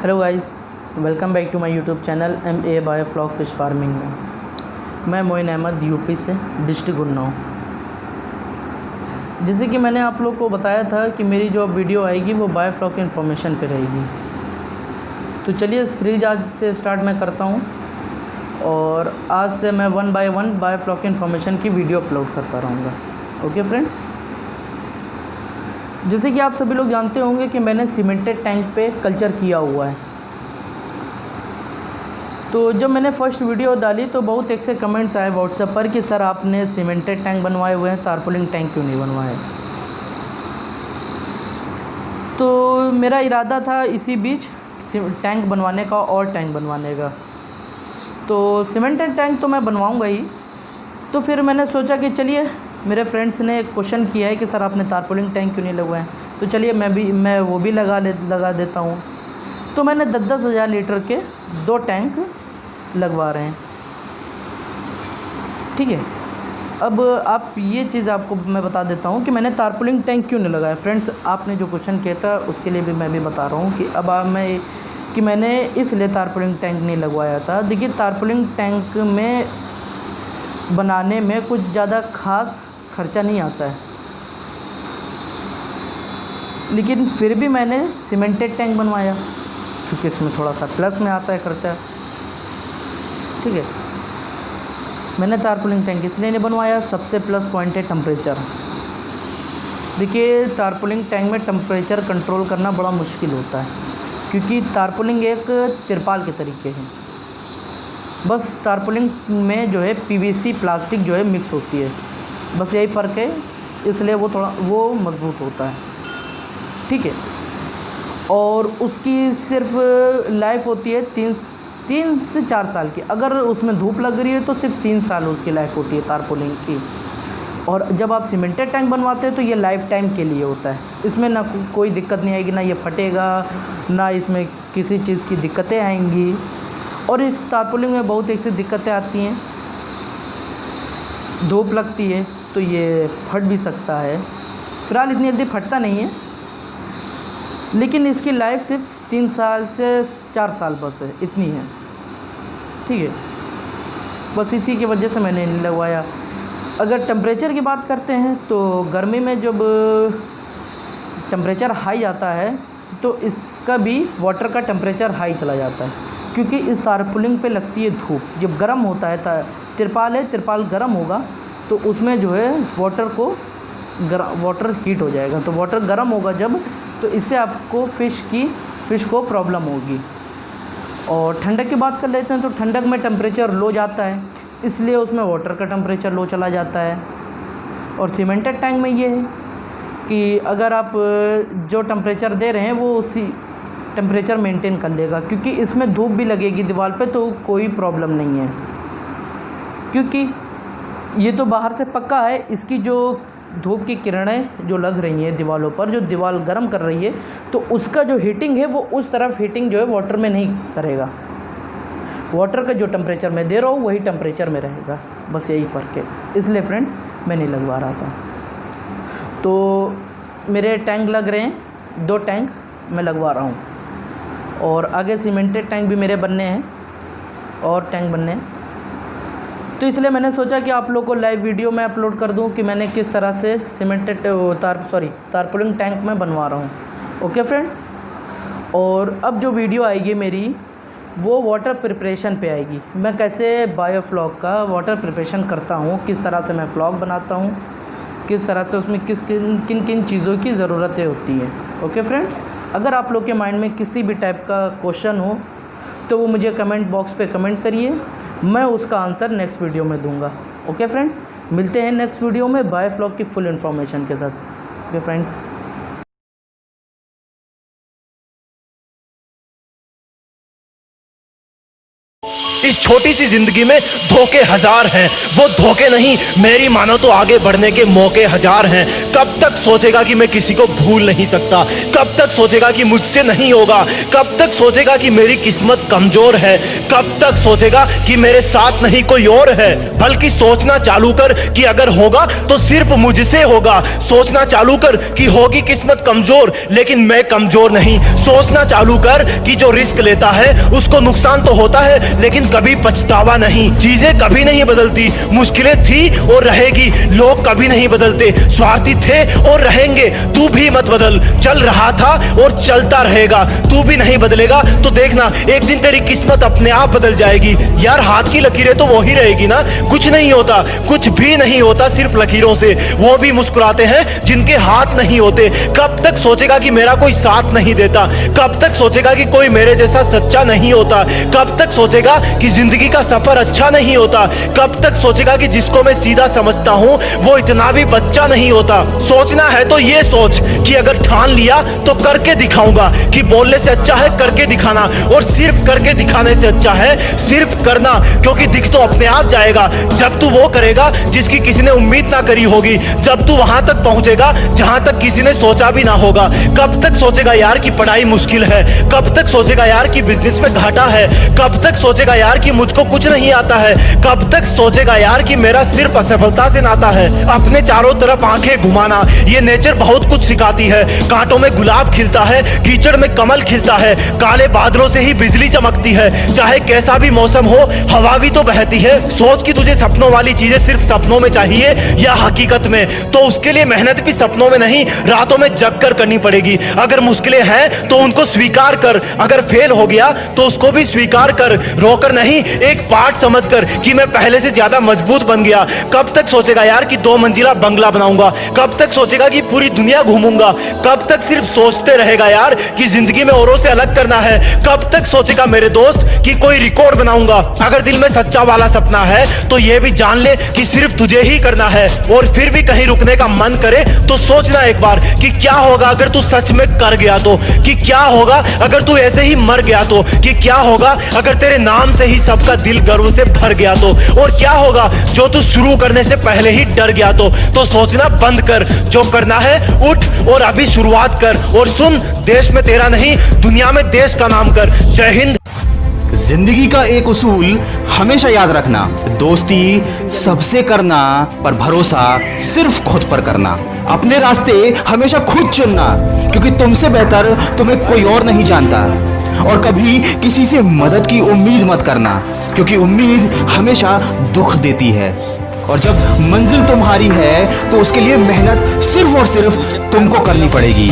Hello guys, welcome back to my YouTube channel MA biofloc fish farming में। मैं मोइन अहमद यूपी से, district Unnao. जैसे कि मैंने आप लोग को बताया था कि मेरी जो वीडियो आएगी वो बायोफ्लॉक इन्फॉर्मेशन पे रहेगी। तो चलिए सीरीज आज से स्टार्ट मैं करता हूँ और आज से मैं 1 बाय 1 बायोफ्लॉक इन्फॉर्मेशन की वीडियो अपलोड करता रहूँगा। ओके फ्रेंड्स, जैसे कि आप सभी लोग जानते होंगे कि मैंने सीमेंटेड टैंक पे कल्चर किया हुआ है। तो जब मैंने फर्स्ट वीडियो डाली तो बहुत एक से कमेंट्स आए व्हाट्सएप पर कि सर आपने सीमेंटेड टैंक बनवाए हुए हैं, टारपोलिन टैंक क्यों नहीं बनवाए। तो मेरा इरादा था इसी बीच टैंक बनवाने का और टैंक बनवाने का। तो सीमेंटेड टैंक तो मैं बनवाऊंगा ही। तो फिर मैंने सोचा कि चलिए, मेरे फ्रेंड्स ने एक क्वेश्चन किया है कि सर आपने टारपोलिन टैंक क्यों नहीं लगवाए, तो चलिए मैं वो भी लगा देता हूँ। तो मैंने 10-10 हज़ार लीटर के 2 टैंक लगवा रहे हैं। ठीक है, अब आप ये चीज़ आपको मैं बता देता हूँ कि मैंने टारपोलिन टैंक क्यों नहीं लगाया। फ्रेंड्स, आपने जो क्वेश्चन किया था उसके लिए भी मैं भी बता रहा हूँ कि मैंने इसलिए टारपोलिन टैंक नहीं लगवाया था। देखिए, टारपोलिन टैंक में बनाने में कुछ ज़्यादा खास खर्चा नहीं आता है, लेकिन फिर भी मैंने सीमेंटेड टैंक बनवाया क्योंकि इसमें थोड़ा सा प्लस में आता है खर्चा। ठीक है, मैंने टारपोलिन टैंक इसलिए नहीं बनवाया। सबसे प्लस पॉइंट है टेम्परेचर। देखिए, टारपोलिन टैंक में टेम्परेचर कंट्रोल करना बड़ा मुश्किल होता है क्योंकि टारपोलिन एक तिरपाल के तरीके है। बस टारपोलिन में जो है PVC प्लास्टिक जो है मिक्स होती है, बस यही फ़र्क है, इसलिए वो मज़बूत होता है। ठीक है, और उसकी सिर्फ लाइफ होती है 3 से 4 साल की। अगर उसमें धूप लग रही है तो सिर्फ 3 साल उसकी लाइफ होती है टारपोलिन की। और जब आप सीमेंटेड टैंक बनवाते हैं तो ये लाइफ टाइम के लिए होता है। इसमें ना कोई दिक्कत नहीं आएगी, ना ये फटेगा, ना इसमें किसी चीज़ की दिक्कतें आएंगी। और इस टारपोलिन में बहुत एक सी दिक्कतें आती हैं, धूप लगती है तो ये फट भी सकता है। फ़िलहाल इतनी जल्दी फटता नहीं है, लेकिन इसकी लाइफ सिर्फ 3 साल से 4 साल बस है, इतनी है। ठीक है, बस इसी की वजह से मैंने नहीं लगवाया। अगर टेम्परेचर की बात करते हैं तो गर्मी में जब टेम्परेचर हाई आता है तो इसका भी वाटर का टेम्परेचर हाई चला जाता है क्योंकि इस टारपोलिन पे लगती है धूप। जब गर्म होता है तिरपाल गर्म होगा तो उसमें जो है वाटर हीट हो जाएगा। तो वाटर गर्म होगा जब, तो इससे आपको फ़िश को प्रॉब्लम होगी। और ठंडक की बात कर लेते हैं तो ठंडक में टेम्परेचर लो जाता है, इसलिए उसमें वाटर का टेम्परेचर लो चला जाता है। और सीमेंटेड टैंक में ये है कि अगर आप जो टेम्परेचर दे रहे हैं वो उसी टेम्परेचर मेंटेन कर लेगा, क्योंकि इसमें धूप भी लगेगी दीवार पे तो कोई प्रॉब्लम नहीं है, क्योंकि ये तो बाहर से पक्का है। इसकी जो धूप की किरणें जो लग रही हैं दीवारों पर, जो दीवार गर्म कर रही है, तो उसका जो हीटिंग है वो उस तरफ हीटिंग जो है वाटर में नहीं करेगा। वाटर का जो टेम्परेचर मैं दे रहा हूँ वही टेम्परेचर में रहेगा, बस यही फ़र्क है। इसलिए फ्रेंड्स, मैं नहीं लगवा रहा था। तो मेरे टैंक लग रहे हैं, 2 टैंक मैं लगवा रहा हूँ और आगे सीमेंटेड टैंक भी मेरे बनने हैं और टैंक बनने हैं। तो इसलिए मैंने सोचा कि आप लोग को लाइव वीडियो में अपलोड कर दूं कि मैंने किस तरह से टारपोलिन टैंक में बनवा रहा हूं। ओके फ्रेंड्स, और अब जो वीडियो आएगी मेरी वो वाटर प्रिपरेशन पे आएगी। मैं कैसे बायोफ्लॉक का वाटर प्रिपरेशन करता हूं, किस तरह से मैं फ्लॉक बनाता हूं, किस तरह से उसमें किन किन चीज़ों की ज़रूरतें होती हैं। ओके फ्रेंड्स, अगर आप लोग के माइंड में किसी भी टाइप का क्वेश्चन हो तो वो मुझे कमेंट बॉक्स पे कमेंट करिए, मैं उसका आंसर नेक्स्ट वीडियो में दूंगा। ओके फ्रेंड्स, मिलते हैं नेक्स्ट वीडियो में बायोफ्लॉक की फुल इन्फॉर्मेशन के साथ। Okay friends. इस छोटी सी जिंदगी में धोखे हजार हैं, वो धोखे नहीं, मेरी मानो तो आगे बढ़ने के मौके हजार हैं। कब तक सोचेगा कि मैं किसी को भूल नहीं सकता, कब तक सोचेगा कि मुझसे नहीं होगा, कब तक सोचेगा कि मेरी किस्मत कमजोर है, कब तक सोचेगा कि मेरे साथ नहीं कोई और है। बल्कि सोचना चालू कर कि अगर होगा तो सिर्फ मुझसे होगा। सोचना चालू कर कि होगी किस्मत कमजोर, लेकिन मैं कमजोर नहीं। सोचना चालू कर कि जो रिस्क लेता है उसको नुकसान तो होता है, लेकिन कभी पछतावा नहीं। चीजें कभी नहीं बदलती, मुश्किलें थी और रहेगी, लोग कभी नहीं बदलते, स्वार्थी थे और रहेंगे। तू भी मत बदल, चल रहा था और चलता रहेगा। तू भी नहीं बदलेगा तो देखना एक दिन तेरी किस्मत अपने आप बदल जाएगी। यार हाथ की लकीरें तो वही रहेगी ना, कुछ नहीं होता, कुछ भी नहीं होता सिर्फ लकीरों से। वो भी मुस्कुराते हैं जिनके हाथ नहीं होते। कब तक सोचेगा कि मेरा कोई साथ नहीं देता, कब तक सोचेगा कि कोई मेरे जैसा सच्चा नहीं होता, कब तक सोचेगा कि जिंदगी का सफर अच्छा नहीं होता, कब तक सोचेगा कि जिसको मैं सीधा समझता हूं वो इतना भी बच्चा नहीं होता। सोचना है तो ये सोच कि अगर ठान लिया तो करके दिखाऊंगा, कि बोलने से अच्छा है करके दिखाना, और सिर्फ करके दिखाने से अच्छा है सिर्फ करना, क्योंकि दिख तो अपने आप जाएगा जब तू वो करेगा जिसकी किसी ने उम्मीद ना करी होगी, जब तू वहां तक पहुंचेगा जहां तक किसी ने सोचा भी ना होगा। कब तक सोचेगा यार कि पढ़ाई मुश्किल है, कब तक सोचेगा यार कि बिजनेस में घाटा है, कब तक सोचेगा यार कि मुझको कुछ नहीं आता है, कब तक सोचेगा यार कि मेरा सिर्फ असफलता से नाता है। अपने चारों तरफ आंखें घुमाना, ये नेचर बहुत कुछ सिखाती है। कांटों में गुलाब खिलता है, कीचड़ में कमल खिलता है, काले बादलों से ही बिजली चमकती है। चाहे कैसा भी मौसम हो हवा भी तो बहती है। सोच कि तुझे सपनों वाली चीजें सिर्फ सपनों में चाहिए या हकीकत में, तो उसके लिए मेहनत भी सपनों में नहीं रातों में जग कर करनी पड़ेगी। अगर मुश्किलें हैं तो उनको स्वीकार कर, अगर फेल हो गया तो उसको भी स्वीकार कर, रोकर नहीं एक पार्ट समझकर कि मैं पहले से ज्यादा मजबूत बन गया। कब तक सोचेगा यार कि 2 मंजिला बंगला बनाऊंगा, कब तक सोचेगा कि पूरी दुनिया घूमूंगा, कब तक सिर्फ सोचते रहेगा यार कि जिंदगी में औरों से अलग करना है, कब तक सोचेगा मेरे दोस्त कि कोई रिकॉर्ड बनाऊंगा। अगर दिल में सच्चा वाला सपना है तो ये भी जान ले कि सिर्फ तुझे ही करना है। और फिर भी कहीं रुकने का मन करे तो सोचना एक बार कि क्या होगा अगर तू सच में कर गया तो, कि क्या होगा अगर तू ऐसे ही मर गया तो, कि क्या होगा अगर तेरे नाम से ही सबका दिल गर्व से भर गया तो, और क्या होगा जो तू शुरू करने से पहले ही डर गया तो सोचना बंद कर, जो करना है उठ और अभी शुरुआत कर। और सुन, देश में तेरा नहीं दुनिया में देश का नाम कर। जय हिंद। जिंदगी का एक उसूल हमेशा याद रखना, दोस्ती सबसे करना पर भरोसा सिर्फ खुद पर करना। अपने रास्ते हमेशा खुद चुनना, क्योंकि तुमसे बेहतर तुम्हें कोई और नहीं जानता। और कभी किसी से मदद की उम्मीद मत करना, क्योंकि उम्मीद हमेशा दुख देती है। और जब मंजिल तुम्हारी है तो उसके लिए मेहनत सिर्फ और सिर्फ तुमको करनी पड़ेगी।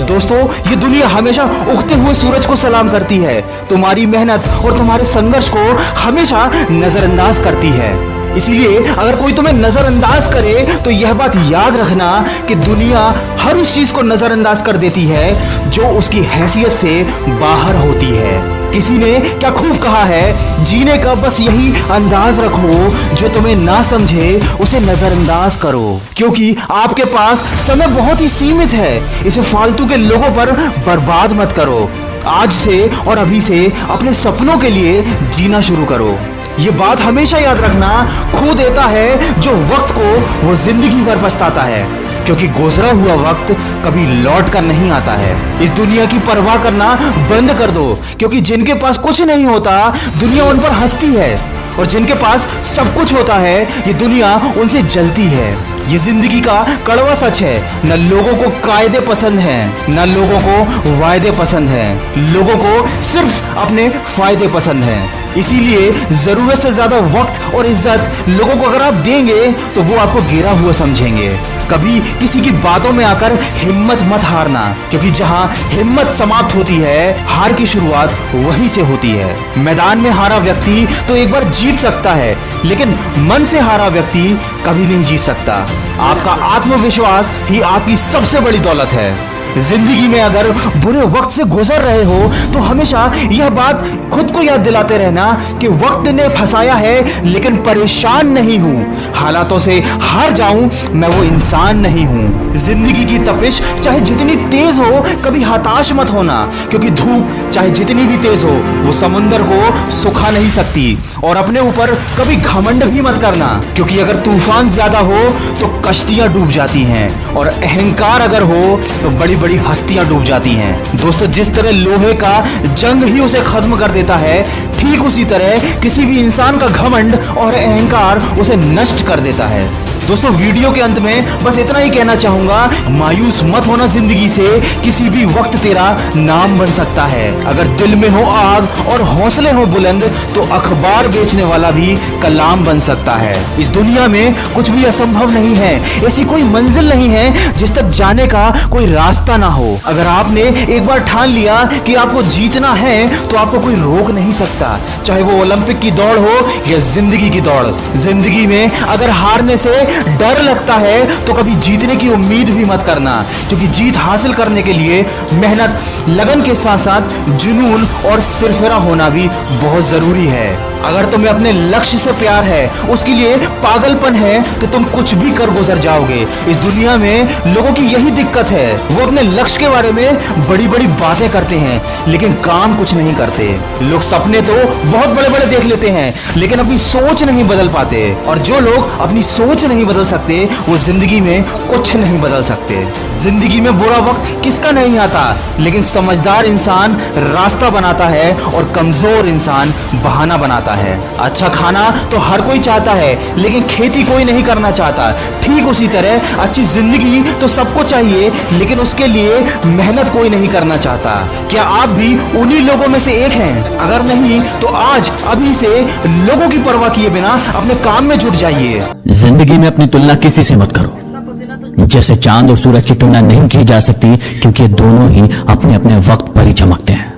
दोस्तों, ये दुनिया हमेशा उगते हुए सूरज को सलाम करती है, तुम्हारी मेहनत और तुम्हारे संघर्ष को हमेशा नजरअंदाज करती है। इसीलिए अगर कोई तुम्हें नजरअंदाज करे तो यह बात याद रखना कि दुनिया हर उस चीज को नजरअंदाज कर देती है जो उसकी हैसियत से बाहर होती है। किसी ने क्या खूब कहा है, जीने का बस यही अंदाज रखो, जो तुम्हें ना समझे उसे नजरअंदाज करो, क्योंकि आपके पास समय बहुत ही सीमित है। इसे फालतू के लोगों पर बर्बाद मत करो। आज से और अभी से अपने सपनों के लिए जीना शुरू करो। ये बात हमेशा याद रखना, खो देता है जो वक्त को वो जिंदगी भर पछताता है, क्योंकि गुजरा हुआ वक्त कभी लौट कर नहीं आता है। इस दुनिया की परवाह करना बंद कर दो, क्योंकि जिनके पास कुछ नहीं होता दुनिया उन पर हंसती है, और जिनके पास सब कुछ होता है ये दुनिया उनसे जलती है। ये जिंदगी का कड़वा सच है, न लोगों को कायदे पसंद हैं, न लोगों को वायदे पसंद हैं। लोगों को सिर्फ अपने फायदे पसंद हैं। इसीलिए जरूरत से ज्यादा वक्त और इज्जत लोगों को अगर आप देंगे तो वो आपको गिरा हुआ समझेंगे। कभी किसी की बातों में आकर हिम्मत मत हारना, क्योंकि जहां हिम्मत समाप्त होती है हार की शुरुआत वहीं से होती है। मैदान में हारा व्यक्ति तो एक बार जीत सकता है, लेकिन मन से हारा व्यक्ति कभी नहीं जीत सकता। आपका आत्मविश्वास ही आपकी सबसे बड़ी दौलत है। जिंदगी में अगर बुरे वक्त से गुजर रहे हो तो हमेशा यह बात खुद को याद दिलाते रहना कि वक्त ने फंसाया है लेकिन परेशान नहीं हूँ। हालातों से हार जाऊं मैं वो इंसान नहीं हूँ। जिंदगी की तपिश चाहे जितनी तेज हो कभी हताश मत होना, क्योंकि धूप चाहे जितनी भी तेज हो वो समुंदर को सुखा नहीं सकती। और अपने ऊपर कभी घमंड भी मत करना, क्योंकि अगर तूफान ज्यादा हो तो कश्तियां डूब जाती हैं, और अहंकार अगर हो तो बड़ी बड़ी हस्तियां डूब जाती हैं। दोस्तों, जिस तरह लोहे का जंग ही उसे खत्म कर देता है, ठीक उसी तरह किसी भी इंसान का घमंड और अहंकार उसे नष्ट कर देता है। दोस्तों, वीडियो के अंत में बस इतना ही कहना चाहूंगा, मायूस मत होना जिंदगी से, किसी भी वक्त तेरा नाम बन सकता है। अगर दिल में हो आग और हौसले हो बुलंद तो अखबार बेचने वाला भी कलाम बन सकता है। इस दुनिया में कुछ भी असंभव नहीं है, ऐसी कोई मंजिल नहीं है जिस तक जाने का कोई रास्ता ना हो। अगर आपने एक बार ठान लिया कि आपको जीतना है तो आपको कोई रोक नहीं सकता, चाहे वो ओलंपिक की दौड़ हो या जिंदगी की दौड़। जिंदगी में अगर हारने से डर लगता है तो कभी जीतने की उम्मीद भी मत करना, क्योंकि जीत हासिल करने के लिए मेहनत, लगन के साथ साथ जुनून और सिरफिरा होना भी बहुत जरूरी है। अगर तुम्हें अपने लक्ष्य से प्यार है, उसके लिए पागलपन है, तो तुम कुछ भी कर गुजर जाओगे। इस दुनिया में लोगों की यही दिक्कत है, वो अपने लक्ष्य के बारे में बड़ी बड़ी बातें करते हैं लेकिन काम कुछ नहीं करते। लोग सपने तो बहुत बड़े बड़े देख लेते हैं लेकिन अपनी सोच नहीं बदल पाते, और जो लोग अपनी सोच नहीं बदल सकते वो जिंदगी में कुछ नहीं बदल सकते। जिंदगी में बुरा वक्त किसका नहीं आता, लेकिन समझदार इंसान रास्ता बनाता है और कमजोर इंसान बहाना बनाता है। अच्छा खाना तो हर कोई चाहता है लेकिन खेती कोई नहीं करना चाहता। ठीक उसी तरह अच्छी जिंदगी तो सबको चाहिए लेकिन उसके लिए मेहनत कोई नहीं करना चाहता। क्या आप भी उन्हीं लोगों में से एक हैं? अगर नहीं तो आज अभी से लोगों की परवाह किए बिना अपने काम में जुट जाइए। जिंदगी में अपनी तुलना किसी से मत करो। जैसे चांद और सूरज की तुलना नहीं की जा सकती, क्योंकि दोनों ही अपने अपने वक्त पर ही चमकते हैं।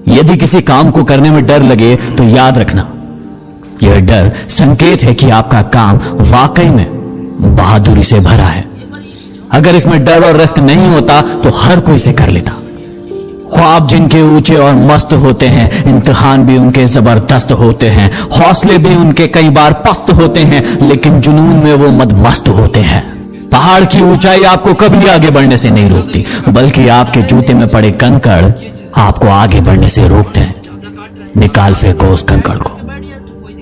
यदि किसी काम को करने में डर लगे तो याद रखना, यह डर संकेत है कि आपका काम वाकई में बहादुरी से भरा है। अगर इसमें डर और रिस्क नहीं होता तो हर कोई इसे कर लेता। ख्वाब जिनके ऊंचे और मस्त होते हैं, इम्तिहान भी उनके जबरदस्त होते हैं, हौसले भी उनके कई बार पस्त होते हैं, लेकिन जुनून में वो मदमस्त होते हैं। पहाड़ की ऊंचाई आपको कभी आगे बढ़ने से नहीं रोकती, बल्कि आपके जूते में पड़े कंकड़ आपको आगे बढ़ने से रोकते हैं। निकाल फेंको उस कंकड़ को।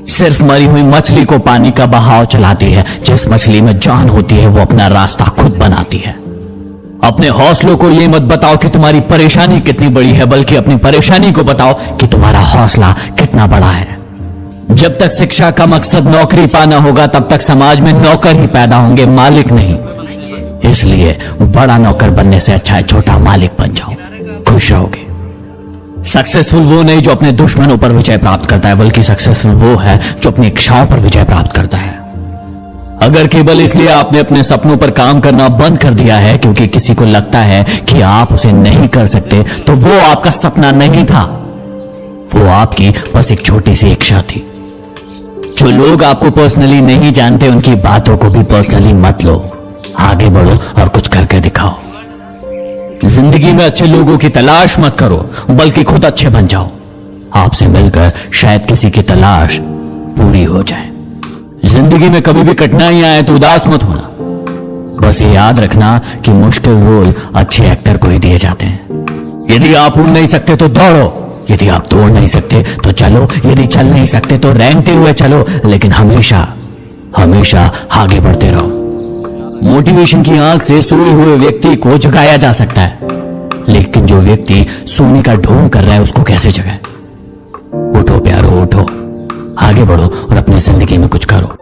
सिर्फ मरी हुई मछली को पानी का बहाव चलाती है, जिस मछली में जान होती है वो अपना रास्ता खुद बनाती है। अपने हौसलों को ये मत बताओ कि तुम्हारी परेशानी कितनी बड़ी है, बल्कि अपनी परेशानी को बताओ कि तुम्हारा हौसला कितना बड़ा है। जब तक शिक्षा का मकसद नौकरी पाना होगा तब तक समाज में नौकर ही पैदा होंगे, मालिक नहीं। इसलिए बड़ा नौकर बनने से अच्छा है छोटा मालिक बन जाओ, खुश रहोगे। सक्सेसफुल वो नहीं जो अपने दुश्मनों पर विजय प्राप्त करता है, बल्कि सक्सेसफुल वो है जो अपनी इच्छाओं पर विजय प्राप्त करता है। अगर केवल इसलिए आपने अपने सपनों पर काम करना बंद कर दिया है क्योंकि किसी को लगता है कि आप उसे नहीं कर सकते, तो वो आपका सपना नहीं था, वो आपकी बस एक छोटी सी इच्छा थी। जो लोग आपको पर्सनली नहीं जानते उनकी बातों को भी पर्सनली मत लो, आगे बढ़ो और कुछ करके दिखाओ। जिंदगी में अच्छे लोगों की तलाश मत करो, बल्कि खुद अच्छे बन जाओ। आपसे मिलकर शायद किसी की तलाश पूरी हो जाए। जिंदगी में कभी भी कठिनाइयां आए तो उदास मत होना, बस ये याद रखना कि मुश्किल रोल अच्छे एक्टर को ही दिए जाते हैं। यदि आप उड़ नहीं सकते तो दौड़ो, यदि आप दौड़ नहीं सकते तो चलो, यदि चल नहीं सकते तो रेंगते हुए चलो, लेकिन हमेशा हमेशा आगे बढ़ते रहो। मोटिवेशन की आंख से सोए हुए व्यक्ति को जगाया जा सकता है, लेकिन जो व्यक्ति सोने का ढोंग कर रहा है उसको कैसे जगाए? उठो प्यारो उठो, आगे बढ़ो और अपनी जिंदगी में कुछ करो।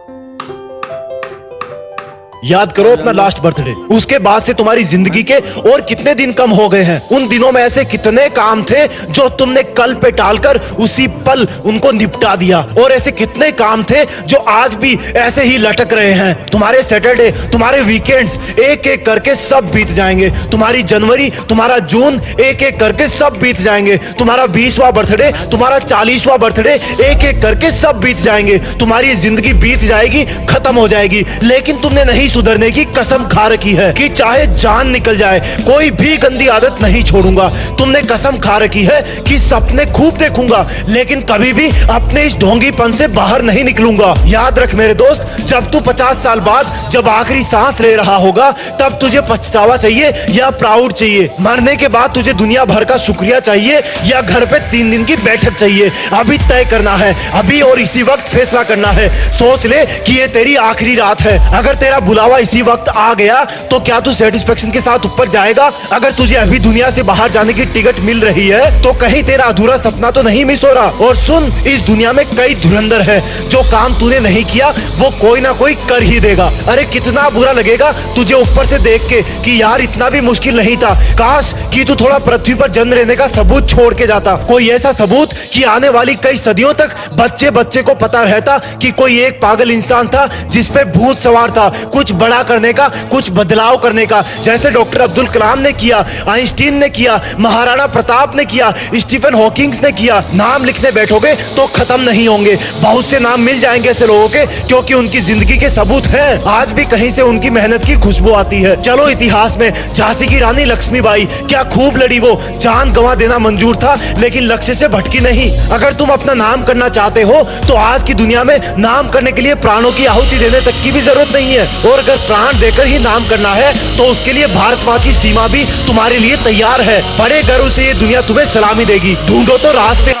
याद करो अपना लास्ट बर्थडे, उसके बाद से तुम्हारी जिंदगी के और कितने दिन कम हो गए हैं। उन दिनों में ऐसे कितने काम थे जो तुमने कल पे टालकर उसी पल उनको निपटा दिया, और ऐसे कितने काम थे जो आज भी ऐसे ही लटक रहे हैं। तुम्हारे सैटरडे, तुम्हारे वीकेंड्स एक एक करके सब बीत जाएंगे। तुम्हारी जनवरी, तुम्हारा जून एक एक करके सब बीत जाएंगे। तुम्हारा 20वां बर्थडे, तुम्हारा 40वां बर्थडे एक एक करके सब बीत जाएंगे। तुम्हारी जिंदगी बीत जाएगी, खत्म हो जाएगी, लेकिन तुमने नहीं सुधरने की कसम खा रखी है कि चाहे जान निकल जाए कोई भी गंदी आदत नहीं छोड़ूंगा। तुमने कसम खा रखी है कि सपने खूब देखूंगा लेकिन कभी भी अपने इस ढोंगीपन से बाहर नहीं निकलूंगा। याद रख मेरे दोस्त, जब तू 50 साल बाद जब आखिरी सांस ले रहा होगा तब तुझे पछतावा चाहिए या प्राउड चाहिए? मरने के बाद तुझे दुनिया भर का शुक्रिया चाहिए या घर पे 3 दिन की बैठक चाहिए? अभी तय करना है, अभी और इसी वक्त फैसला करना है। सोच ले कि ये तेरी आखिरी रात है। अगर तेरा बुलावा इसी वक्त आ गया तो क्या तू सेटिस्फेक्शन के साथ ऊपर जाएगा? अगर तुझे अभी दुनिया से बाहर जाने की टिकट मिल रही है तो कहीं तेरा अधूरा सपना तो नहीं मिस हो रहा? और सुन, इस दुनिया में कई धुरंधर है, जो काम तूने नहीं किया वो कोई ना कोई कर ही देगा। अरे कितना बुरा लगेगा तुझे ऊपर से देख के कि यार इतना भी मुश्किल नहीं था, काश कि तू थोड़ा पृथ्वी पर जन्म लेने का सबूत छोड़ के जाता। कोई ऐसा सबूत कि आने वाली कई सदियों तक बच्चे बच्चे को पता रहता कि कोई एक पागल इंसान था जिस पे भूत सवार था, कुछ बड़ा करने का, कुछ बदलाव करने का, जैसे डॉक्टर अब्दुल कलाम ने किया, आइंस्टीन ने किया, महाराणा प्रताप ने किया, स्टीफन हॉकिंग्स ने किया। नाम लिखने बैठोगे तो खत्म नहीं होंगे, बहुत से नाम मिल जाएंगे ऐसे लोगों के क्योंकि उनकी जिंदगी के सबूत हैं। आज भी कहीं से उनकी मेहनत की खुशबू आती है। चलो इतिहास में झांसी की रानी लक्ष्मीबाई, क्या खूब लड़ी वो, जान गंवा देना मंजूर था लेकिन लक्ष्य से भटकी नहीं। अगर तुम अपना नाम करना चाहते हो तो आज की दुनिया में नाम करने के लिए प्राणों की आहुति देने तक की भी जरूरत नहीं है, और अगर प्राण देकर ही नाम करना है तो उसके लिए भारत माँ की सीमा भी तुम्हारे लिए तैयार है। बड़े गर्व से ये दुनिया तुम्हें सलामी देगी। ढूंढो तो रास्ते।